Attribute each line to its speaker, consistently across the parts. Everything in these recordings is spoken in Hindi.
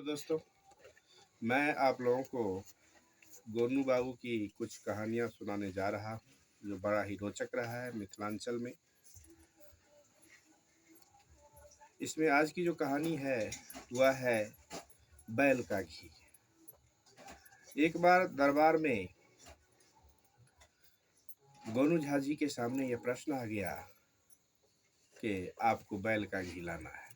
Speaker 1: तो दोस्तों, मैं आप लोगों को गोनू बाबू की कुछ कहानियाँ सुनाने जा रहा हूँ, जो बड़ा ही रोचक रहा है मिथिलांचल में। इसमें आज की जो कहानी है वह है बैल का घी। एक बार दरबार में गोनू झा जी के सामने यह प्रश्न आ गया कि आपको बैल का घी लाना है।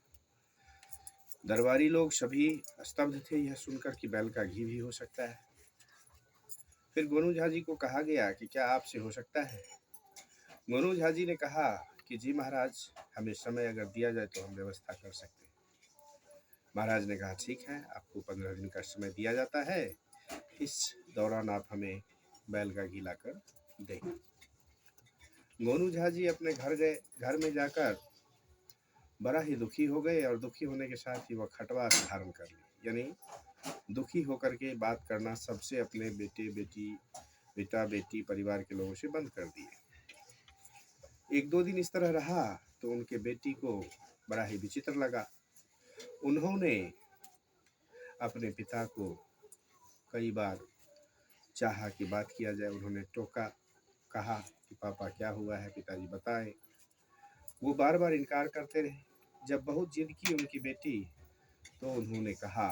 Speaker 1: दरबारी लोग सभी स्तब्ध थे यह सुनकर कि बैल का घी भी हो सकता है। फिर गोनू झा जी को कहा गया कि क्या आपसे हो सकता है। गोनू झा जी ने कहा कि जी महाराज, हमें समय अगर दिया जाए तो हम व्यवस्था कर सकते हैं। महाराज ने कहा ठीक है, आपको 15 दिन का समय दिया जाता है, इस दौरान आप हमें बैल का घी लाकर दें। गोनू झा जी अपने घर गए। घर में जाकर बड़ा ही दुखी हो गए और दुखी होने के साथ ही वह खटवा धारण कर ली, यानी दुखी होकर के बात करना सबसे अपने बेटा बेटी परिवार के लोगों से बंद कर दिए। 1-2 दिन इस तरह रहा तो उनके बेटी को बड़ा ही विचित्र लगा। उन्होंने अपने पिता को कई बार चाहा कि बात किया जाए। उन्होंने टोका, कहा कि पापा क्या हुआ है, पिताजी बताएं। वो बार बार इनकार करते रहे। जब बहुत जिद की उनकी बेटी तो उन्होंने कहा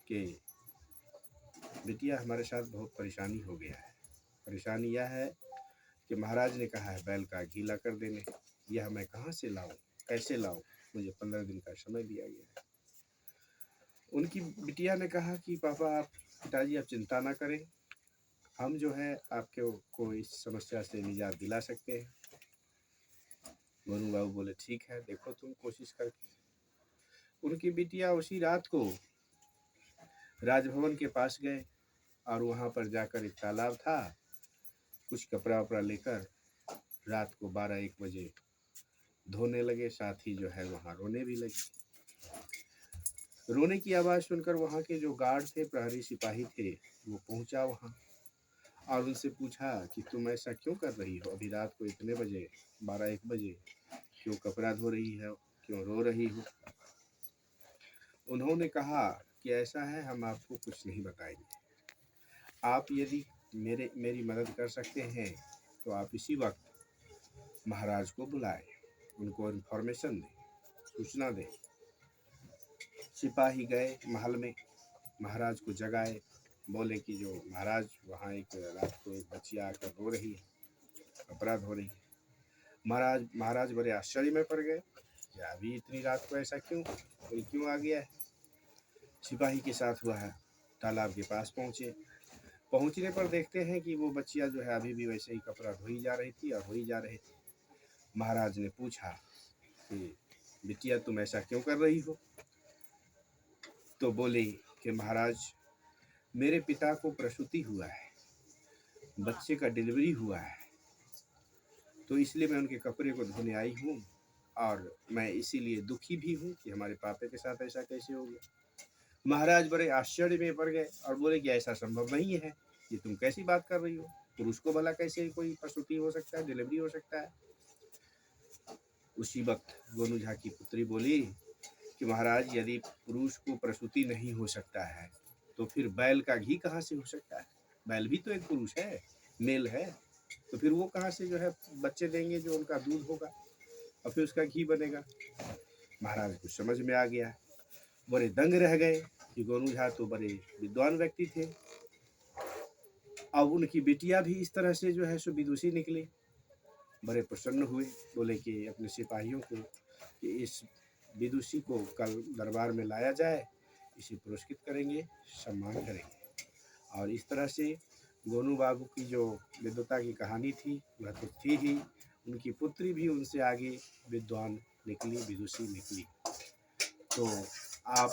Speaker 1: कि बिटिया, हमारे साथ बहुत परेशानी हो गया है। परेशानी यह है कि महाराज ने कहा है बैल का घी ला कर देने। यह मैं कहाँ से लाऊं, कैसे लाऊं? मुझे 15 दिन का समय दिया गया है। उनकी बिटिया ने कहा कि पापा, आप पिताजी आप चिंता ना करें, हम जो है आपके को इस समस्या से निजात दिला सकते हैं। गोनू बाबू बोले ठीक है, देखो तुम कोशिश करके। उनकी बिटिया उसी रात को राजभवन के पास गए और वहाँ पर जाकर एक तालाब था, कुछ कपड़ा वपड़ा लेकर रात को 12-1 बजे धोने लगे। साथ ही जो है वहाँ रोने भी लगे। रोने की आवाज़ सुनकर वहाँ के जो गार्ड थे, प्रहरी सिपाही थे, वो पहुँचा वहाँ और उनसे पूछा कि तुम ऐसा क्यों कर रही हो? अभी रात को इतने बजे, 12-1 बजे क्यों कपड़ा धो रही है, क्यों रो रही हो? उन्होंने कहा कि ऐसा है, हम आपको कुछ नहीं बताएंगे। आप यदि मेरी मदद कर सकते हैं तो आप इसी वक्त महाराज को बुलाएं, उनको इन्फॉर्मेशन दें, सूचना दें। सिपाही गए महल में, महाराज को जगाए, बोले कि जो महाराज, वहाँ एक रात को एक बच्चिया आकर रो रही है, कपड़ा धो रही है। महाराज बड़े आश्चर्य में पड़ गए कि अभी इतनी रात को ऐसा क्यों, कोई क्यों आ गया है। सिपाही के साथ हुआ है, तालाब के पास पहुँचने पर देखते हैं कि वो बच्चिया जो है अभी भी वैसे ही कपड़ा धोई जा रही थी और धोई जा रही थी। महाराज ने पूछा कि बिटिया, तुम ऐसा क्यों कर रही हो? तो बोली कि महाराज, मेरे पिता को प्रसूति हुआ है, बच्चे का डिलीवरी हुआ है, तो इसलिए मैं उनके कपड़े को धोने आई हूँ और मैं इसीलिए दुखी भी हूँ कि हमारे पापा के साथ ऐसा कैसे हो गया। महाराज बड़े आश्चर्य में पड़ गए और बोले कि ऐसा संभव नहीं है, ये तुम कैसी बात कर रही हो? पुरुष को भला कैसे कोई प्रसूति हो सकता है, डिलीवरी हो सकता है? उसी वक्त गोनू झा की पुत्री बोली कि महाराज, यदि पुरुष को प्रसूति नहीं हो सकता है तो फिर बैल का घी कहाँ से हो सकता है? बैल भी तो एक पुरुष है, मेल है, तो फिर वो कहाँ से जो है बच्चे देंगे जो उनका दूध होगा और फिर उसका घी बनेगा। महाराज को समझ में आ गया, बड़े दंग रह गए कि गोनू झा तो बड़े विद्वान व्यक्ति थे। अब उनकी बेटियां भी इस तरह से जो है सो विदुषी निकली। बड़े प्रसन्न हुए, बोले कि अपने सिपाहियों को कि इस विदुषी को कल दरबार में लाया जाए, इसे पुरस्कृत करेंगे, सम्मान करेंगे। और इस तरह से गोनू बाबू की जो विद्वता की कहानी थी वह तो थी ही, उनकी पुत्री भी उनसे आगे विद्वान निकली, विदुषी निकली। तो आप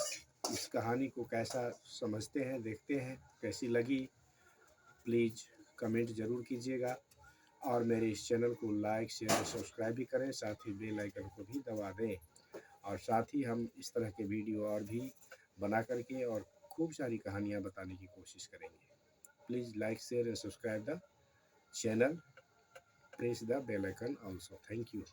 Speaker 1: इस कहानी को कैसा समझते हैं, देखते हैं, कैसी लगी, प्लीज़ कमेंट ज़रूर कीजिएगा और मेरे इस चैनल को लाइक, शेयर और सब्सक्राइब भी करें, साथ ही बेल आइकन को भी दबा दें। और साथ ही हम इस तरह के वीडियो और भी बना करके और खूब सारी कहानियाँ बताने की कोशिश करेंगे। Please like, share and subscribe the channel. Press the bell icon also. Thank you.